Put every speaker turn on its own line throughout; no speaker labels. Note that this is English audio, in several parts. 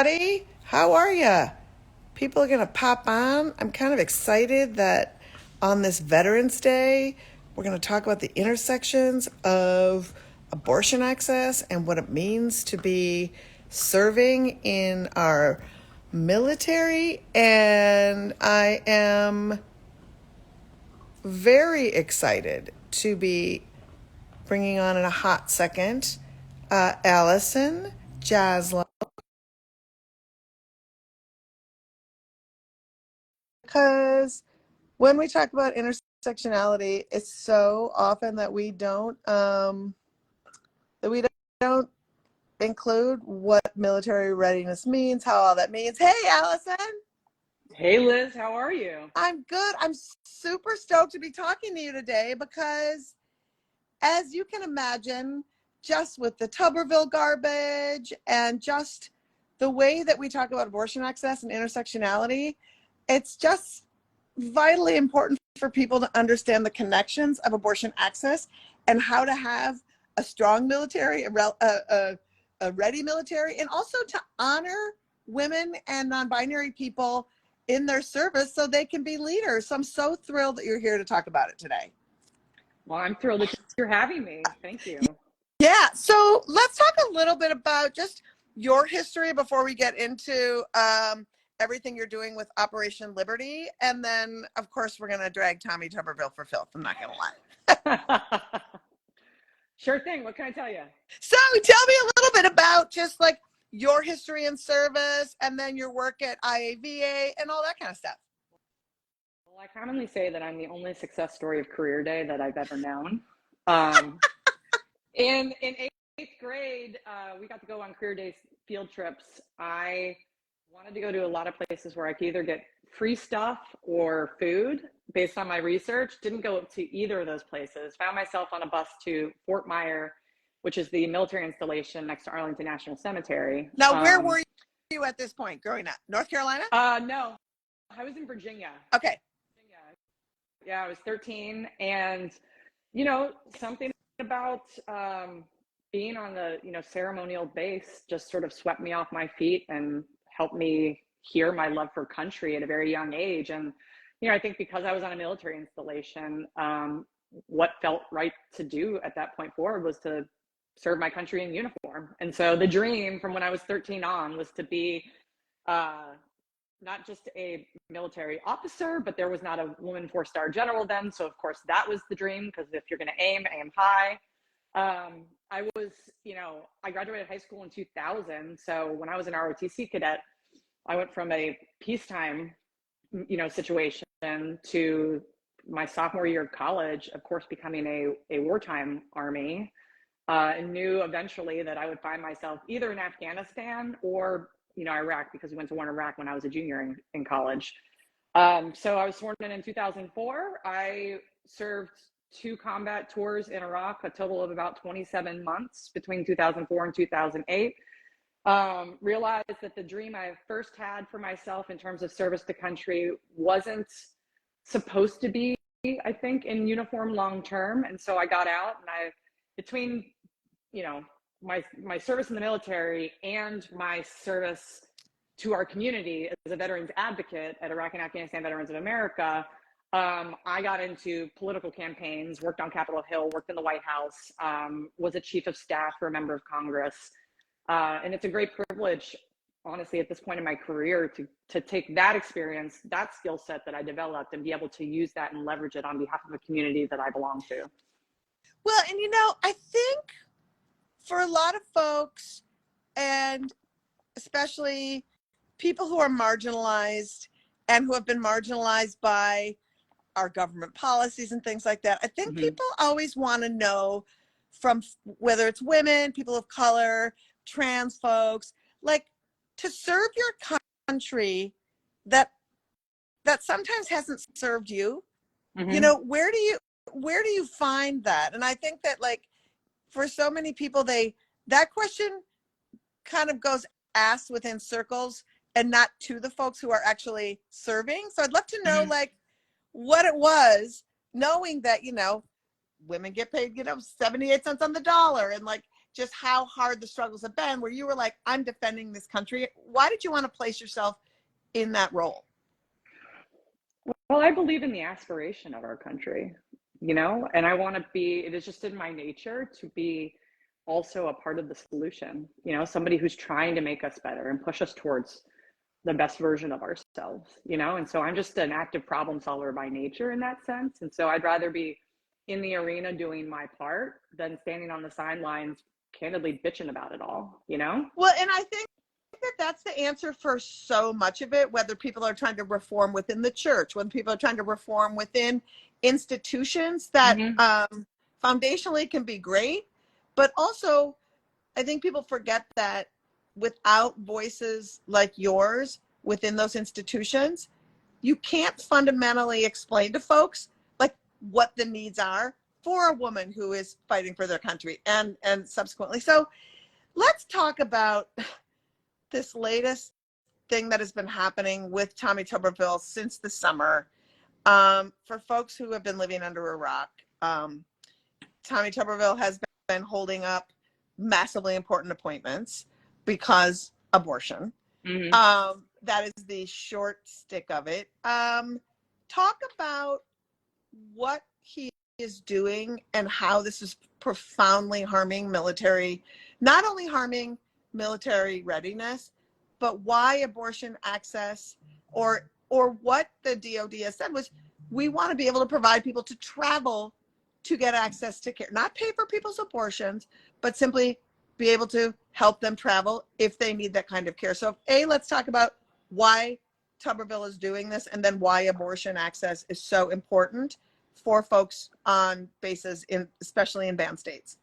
Buddy, how are ya? People are going to pop on. I'm kind of excited that on this Veterans Day, we're going to talk about the intersections of abortion access and what it means to be serving in our military. And I am very excited to be bringing on in a hot second Allison Jaslow. Because when we talk about intersectionality, it's so often that we don't include what military readiness means, how all that means. Hey, Allison.
Hey Liz, how are you?
I'm good. I'm super stoked to be talking to you today because, as you can imagine, just with the Tuberville garbage and just the way that we talk about abortion access and intersectionality, it's just vitally important for people to understand the connections of abortion access and how to have a strong military, a ready military, and also to honor women and non-binary people in their service so they can be leaders. So I'm so thrilled that you're here to talk about it today.
Well, I'm thrilled that you're having me. Thank you.
Yeah, so let's talk a little bit about just your history before we get into everything you're doing with Operation Liberty. And then, of course, we're going to drag Tommy Tuberville for filth. I'm not going to lie.
Sure thing. What can I tell you?
So tell me a little bit about just like your history in service and then your work at IAVA and all that kind of stuff.
Well, I commonly say that I'm the only success story of Career Day that I've ever known. In eighth grade, we got to go on Career Day field trips. I wanted to go to a lot of places where I could either get free stuff or food based on my research. Didn't go to either of those places. Found myself on a bus to Fort Myer, which is the military installation next to Arlington National Cemetery.
Now, where were you at this point growing up? North Carolina?
No, I was in Virginia.
Okay.
Yeah, I was 13. And, something about being on the, ceremonial base just sort of swept me off my feet and helped me hear my love for country at a very young age. And, I think because I was on a military installation, what felt right to do at that point forward was to serve my country in uniform. And so the dream from when I was 13 on was to be not just a military officer, but there was not a woman 4-star general then. So of course that was the dream, because if you're going to aim high. I was, I graduated high school in 2000. So when I was an ROTC cadet, I went from a peacetime, situation to my sophomore year of college, of course, becoming a wartime Army, and knew eventually that I would find myself either in Afghanistan or, Iraq, because we went to war in Iraq when I was a junior in college. So I was sworn in 2004. I served 2 combat tours in Iraq, a total of about 27 months between 2004 and 2008. Realized that the dream I first had for myself in terms of service to country wasn't supposed to be, I think, in uniform long term. And so I got out, and between, my service in the military and my service to our community as a veterans advocate at Iraq and Afghanistan Veterans of America, I got into political campaigns, worked on Capitol Hill, worked in the White House, was a chief of staff for a member of Congress. And it's a great privilege, honestly, at this point in my career to take that experience, that skill set that I developed, and be able to use that and leverage it on behalf of a community that I belong to.
Well, and I think for a lot of folks, and especially people who are marginalized and who have been marginalized by our government policies and things like that, I think people always want to know, from whether it's women, people of color, trans folks, like, to serve your country that sometimes hasn't served you. Where do you find that? And I think that, like, for so many people, that question kind of goes asked within circles and not to the folks who are actually serving. So I'd love to know, like, what it was, knowing that, women get paid, 78 cents on the dollar, and like just how hard the struggles have been, where you were like, I'm defending this country. Why did you want to place yourself in that role?
Well, I believe in the aspiration of our country, and I want to be, it is just in my nature to be also a part of the solution, somebody who's trying to make us better and push us towards the best version of ourselves, and so I'm just an active problem solver by nature in that sense. And so I'd rather be in the arena doing my part than standing on the sidelines candidly bitching about it all.
Well, and I think that that's the answer for so much of it, whether people are trying to reform within the church, when people are trying to reform within institutions that foundationally can be great, but also I think people forget that without voices like yours within those institutions, you can't fundamentally explain to folks like what the needs are for a woman who is fighting for their country and subsequently. So let's talk about this latest thing that has been happening with Tommy Tuberville since the summer. For folks who have been living under a rock, Tommy Tuberville has been holding up massively important appointments because abortion. That is the short stick of it. Talk about what he is doing and how this is profoundly harming military, not only harming military readiness, but why abortion access or what the DOD has said was, we want to be able to provide people to travel to get access to care, not pay for people's abortions, but simply be able to help them travel if they need that kind of care. So let's talk about why Tuberville is doing this, and then why abortion access is so important for folks on bases especially in banned states.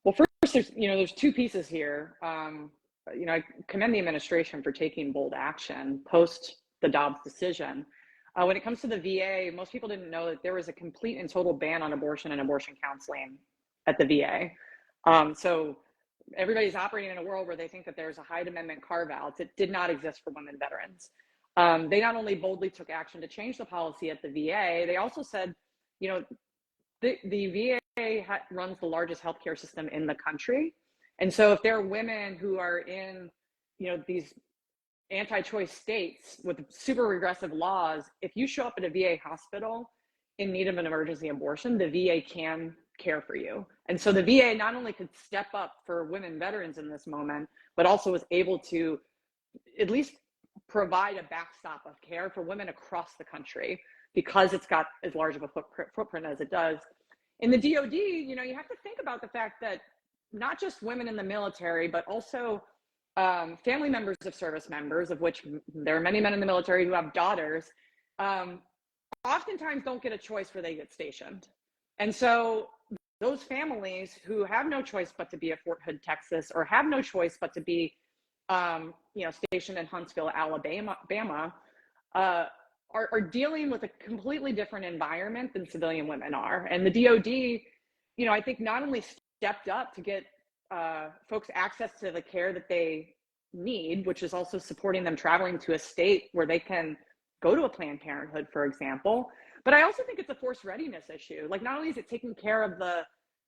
Well, first, there's two pieces here. I commend the administration for taking bold action post the Dobbs decision. When it comes to the VA, most people didn't know that there was a complete and total ban on abortion and abortion counseling at the VA. So everybody's operating in a world where they think that there's a Hyde Amendment carve-out. It did not exist for women veterans. They not only boldly took action to change the policy at the VA, they also said, the VA runs the largest healthcare system in the country. And so if there are women who are in, these anti-choice states with super regressive laws, if you show up at a VA hospital in need of an emergency abortion, the VA can care for you. And so the VA not only could step up for women veterans in this moment, but also was able to at least provide a backstop of care for women across the country, because it's got as large of a footprint as it does. In the DOD, you have to think about the fact that not just women in the military, but also family members of service members, of which there are many men in the military who have daughters, oftentimes don't get a choice where they get stationed. And so those families who have no choice but to be at Fort Hood, Texas, or have no choice but to be stationed in Huntsville, Alabama, are dealing with a completely different environment than civilian women are. And the DOD, I think not only stepped up to get folks access to the care that they need, which is also supporting them traveling to a state where they can go to a Planned Parenthood, for example. But I also think it's a force readiness issue. Like, not only is it taking care of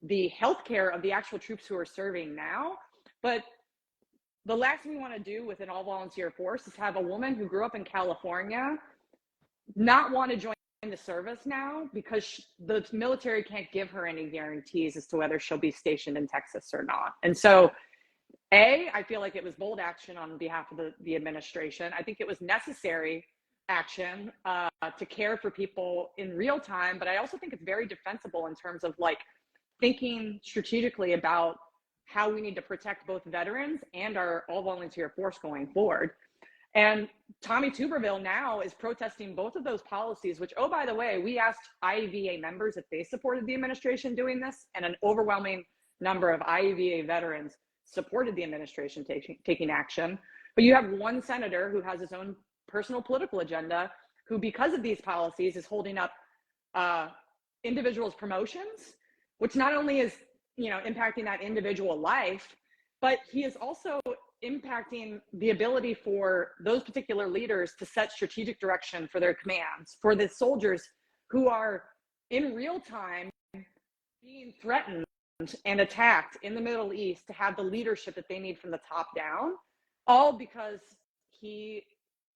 the health care of the actual troops who are serving now, but the last thing we want to do with an all volunteer force is have a woman who grew up in California not want to join the service now because the military can't give her any guarantees as to whether she'll be stationed in Texas or not. And so, I feel like it was bold action on behalf of the administration. I think it was necessary action to care for people in real time, but I also think it's very defensible in terms of thinking strategically about how we need to protect both veterans and our all volunteer force going forward. And Tommy Tuberville now is protesting both of those policies, which, oh, by the way, we asked IEVA members if they supported the administration doing this, and an overwhelming number of IEVA veterans supported the administration taking action. But you have one senator who has his own personal political agenda, who, because of these policies, is holding up individuals' promotions, which not only is impacting that individual life, but he is also impacting the ability for those particular leaders to set strategic direction for their commands, for the soldiers who are in real time being threatened and attacked in the Middle East to have the leadership that they need from the top down, all because he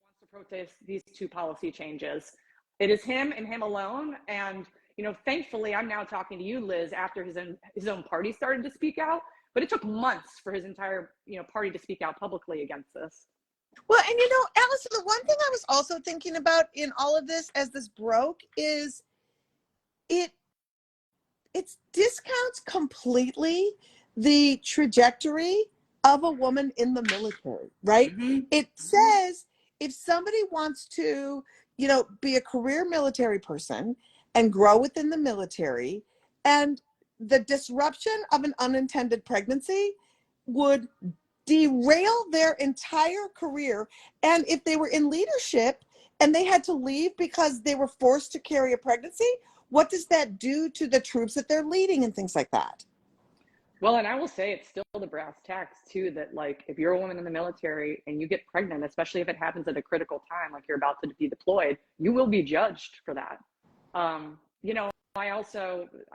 wants to protest these two policy changes. It is him and him alone. And, thankfully, I'm now talking to you, Liz, after his own party started to speak out. But it took months for his entire, party to speak out publicly against this.
Well, and Allison, the one thing I was also thinking about in all of this as this broke is it discounts completely the trajectory of a woman in the military, right?
Mm-hmm.
It says if somebody wants to, be a career military person and grow within the military, and the disruption of an unintended pregnancy would derail their entire career. And if they were in leadership and they had to leave because they were forced to carry a pregnancy, what does that do to the troops that they're leading and things like that?
Well, and I will say it's still the brass tacks too, that like if you're a woman in the military and you get pregnant, especially if it happens at a critical time, like you're about to be deployed, you will be judged for that. I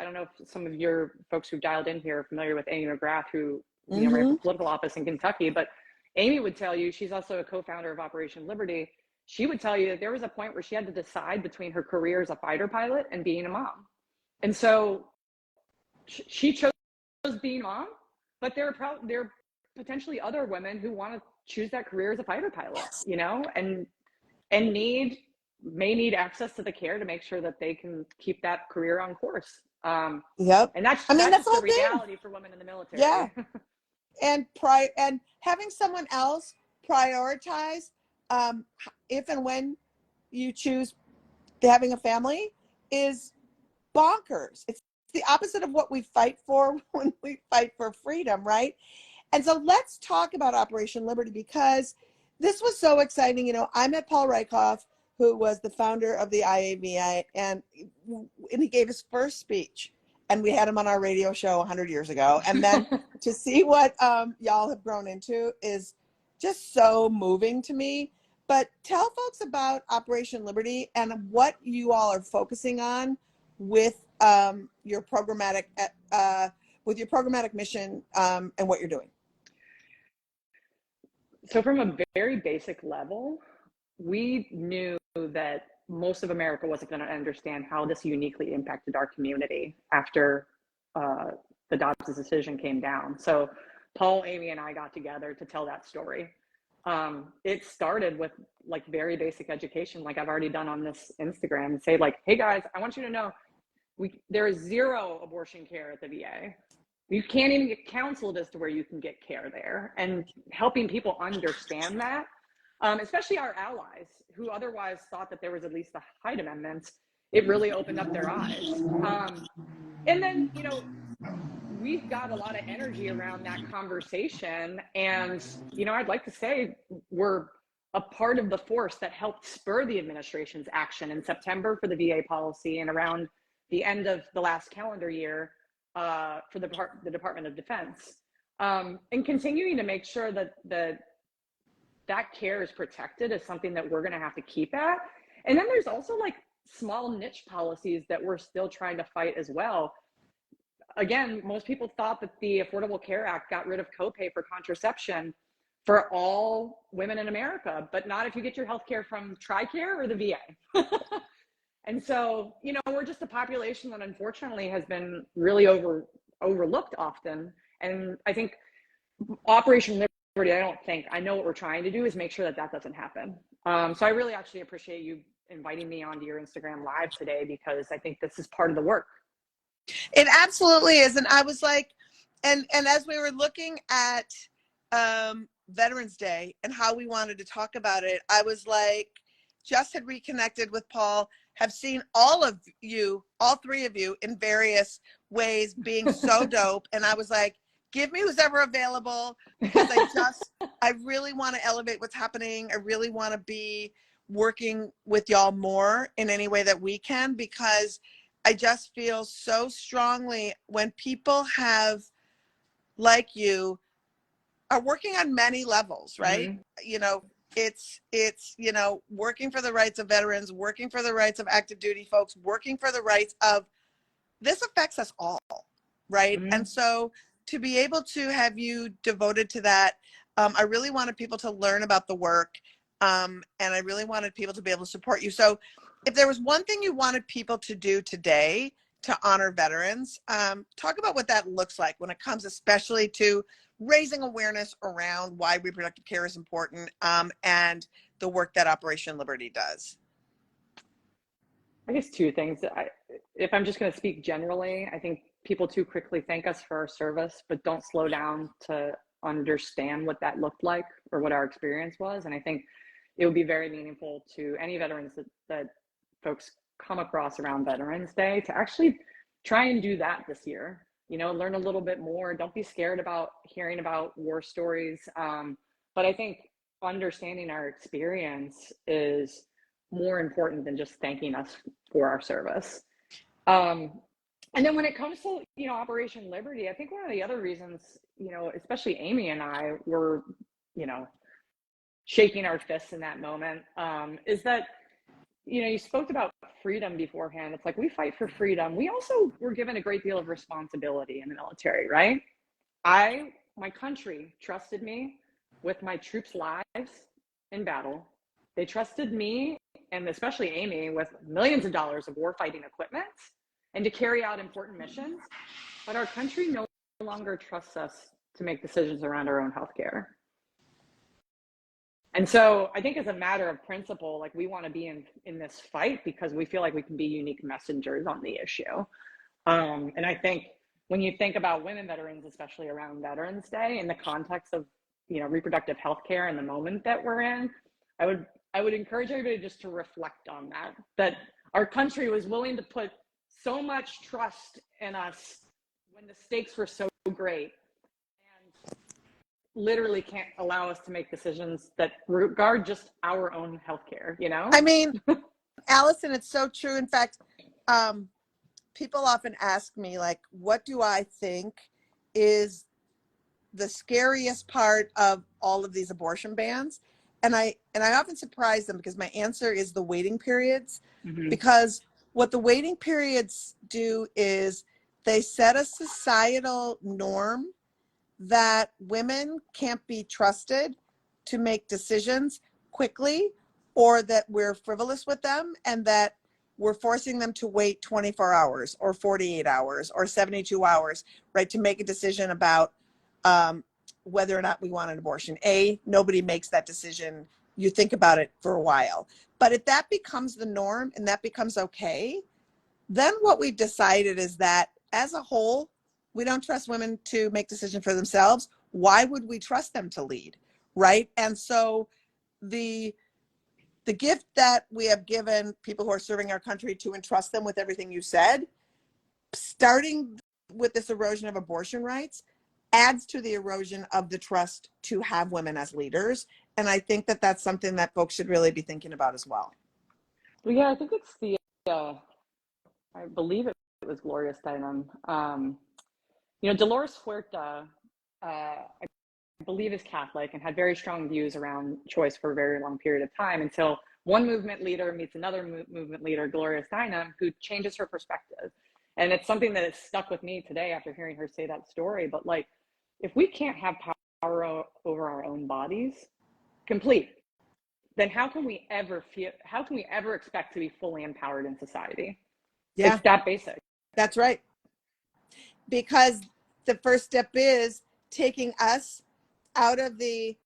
don't know if some of your folks who dialed in here are familiar with Amy McGrath, who ran for political office in Kentucky, but Amy would tell you, she's also a co-founder of Operation Liberty. She would tell you that there was a point where she had to decide between her career as a fighter pilot and being a mom. And so she chose being mom, but there are potentially other women who want to choose that career as a fighter pilot, and may need access to the care to make sure that they can keep that career on course.
Yep.
And that's the reality for women in the military.
Yeah. And having someone else prioritize if and when you choose having a family is bonkers. It's the opposite of what we fight for when we fight for freedom, right? And so let's talk about Operation Liberty, because this was so exciting. I met Paul Rykoff, who was the founder of the IAVI, and he gave his first speech, and we had him on our radio show 100 years ago. And then to see what y'all have grown into is just so moving to me. But tell folks about Operation Liberty and what you all are focusing on with your programmatic mission and what you're doing.
So from a very basic level, we knew that most of America wasn't going to understand how this uniquely impacted our community after the Dobbs decision came down. So Paul, Amy, and I got together to tell that story. It started with like very basic education, like I've already done on this Instagram, say like, hey guys, I want you to know there is zero abortion care at the VA. You can't even get counseled as to where you can get care there, and helping people understand that, especially our allies who otherwise thought that there was at least the Hyde Amendment. It really opened up their eyes. And then, we've got a lot of energy around that conversation. And, I'd like to say we're a part of the force that helped spur the administration's action in September for the VA policy and around the end of the last calendar year for the Department of Defense, and continuing to make sure that that care is protected is something that we're going to have to keep at. And then there's also like small niche policies that we're still trying to fight as well. Again, most people thought that the Affordable Care Act got rid of copay for contraception for all women in America, but not if you get your health care from TRICARE or the VA. And so, we're just a population that unfortunately has been really overlooked often. And I think Operation Liberty, I know what we're trying to do is make sure that that doesn't happen. So I really actually appreciate you inviting me onto your Instagram Live today, because I think this is part of the work.
It absolutely is. And I was like, and as we were looking at Veterans Day and how we wanted to talk about it, I was like, just had reconnected with Paul, have seen all three of you in various ways being so dope. And I was like, give me who's ever available, because I really want to elevate what's happening. I really want to be working with y'all more in any way that we can, because I just feel so strongly when people like you are working on many levels, right? Mm-hmm. It's working for the rights of veterans, working for the rights of active duty folks, working for the rights of, this affects us all. right?
Mm-hmm.
And so to be able to have you devoted to that, I really wanted people to learn about the work, and I really wanted people to be able to support you. So if there was one thing you wanted people to do today to honor veterans, talk about what that looks like when it comes especially to raising awareness around why reproductive care is important, and the work that Operation Liberty does.
I guess two things. If I'm just going to speak generally, I think people too quickly thank us for our service, but don't slow down to understand what that looked like or what our experience was. And I think it would be very meaningful to any veterans that folks come across around Veterans Day to actually try and do that this year. You know, learn a little bit more. Don't be scared about hearing about war stories. But I think understanding our experience is more important than just thanking us for our service. And then when it comes to, you know, Operation Liberty, I think one of the other reasons, you know, especially Amy and I were, you know, shaking our fists in that moment, is that, you know, you spoke about freedom beforehand. It's like we fight for freedom. We also were given a great deal of responsibility in the military, right? My country trusted me with my troops' lives in battle. They trusted me, and especially Amy, with millions of dollars of warfighting equipment and to carry out important missions. But our country no longer trusts us to make decisions around our own healthcare. And so I think as a matter of principle, like we want to be in this fight because we feel like we can be unique messengers on the issue. And I think when you think about women veterans, especially around Veterans Day, in the context of, you know, reproductive health care and the moment that we're in, I would encourage everybody just to reflect on that our country was willing to put so much trust in us when the stakes were so great, and literally can't allow us to make decisions that regard just our own healthcare, you know?
I mean, Allison, it's so true. In fact, people often ask me, like, what do I think is the scariest part of all of these abortion bans? And I often surprise them because my answer is the waiting periods.
Mm-hmm.
Because what the waiting periods do is they set a societal norm that women can't be trusted to make decisions quickly, or that we're frivolous with them, and that we're forcing them to wait 24 hours or 48 hours or 72 hours, right, to make a decision about whether or not we want an abortion. Nobody makes that decision. You think about it for a while. But if that becomes the norm and that becomes okay, then what we've decided is that as a whole, we don't trust women to make decisions for themselves. Why would we trust them to lead, right? And so the gift that we have given people who are serving our country to entrust them with everything you said, starting with this erosion of abortion rights, adds to the erosion of the trust to have women as leaders. And I think that that's something that folks should really be thinking about as well.
Well, yeah, I think it's I believe it was Gloria Steinem. You know, Dolores Huerta, I believe, is Catholic and had very strong views around choice for a very long period of time until one movement leader meets another movement leader, Gloria Steinem, who changes her perspective. And it's something that has stuck with me today after hearing her say that story. But like, if we can't have power over our own bodies, complete, then how can we ever expect to be fully empowered in society?
Yeah,
It's that basic.
that's right. Because the first step is taking us out of the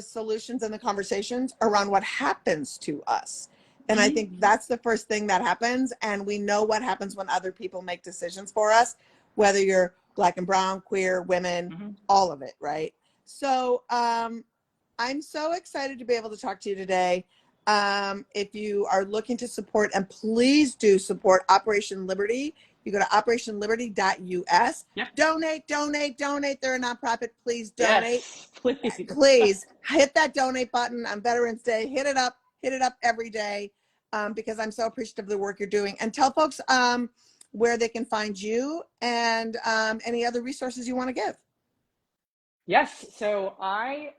solutions and the conversations around what happens to us. And I think that's the first thing that happens. And we know what happens when other people make decisions for us, whether you're Black and brown, queer, women, all of it, right? So I'm so excited to be able to talk to you today. If you are looking to support, and please do support Operation Liberty, you go to operationliberty.us.
Yep.
Donate. They're a nonprofit. Please donate.
Yes, please.
Please hit that donate button on Veterans Day. Hit it up every day, because I'm so appreciative of the work you're doing. And tell folks where they can find you and any other resources you want to give.
Yes, so I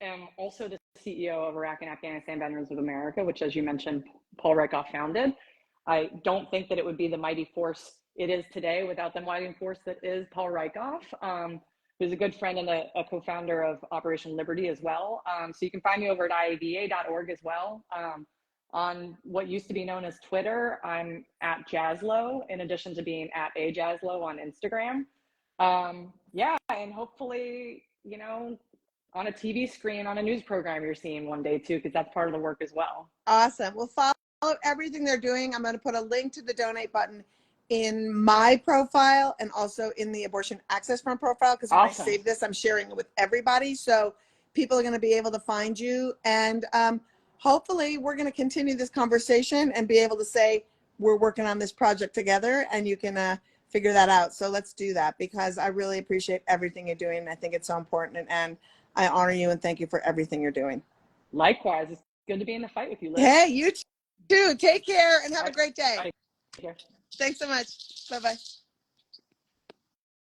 am also the CEO of Iraq and Afghanistan Veterans of America, which, as you mentioned, Paul Rieckhoff founded. I don't think that it would be the mighty force it is today without the mighty force that is Paul Rykoff, who's a good friend and a co-founder of Operation Liberty as well. So you can find me over at iava.org as well. On what used to be known as Twitter, I'm at Jazzlo, in addition to being at a Jazzlo on Instagram. Yeah, and hopefully, you know, on a TV screen, on a news program you're seeing one day too, because that's part of the work as well.
Awesome. Well, follow everything they're doing. I'm going to put a link to the donate button in my profile and also in the Abortion Access Fund profile, because when
Awesome.
I save this, I'm sharing it with everybody. So people are going to be able to find you. And hopefully we're going to continue this conversation and be able to say, we're working on this project together, and you can figure that out. So let's do that, because I really appreciate everything you're doing. I think it's so important, and I honor you and thank you for everything you're doing.
Likewise, it's good to be in the fight with you, Liz.
Hey, you too. Take care and have a great day.
Take care.
Thanks so much. Bye-bye.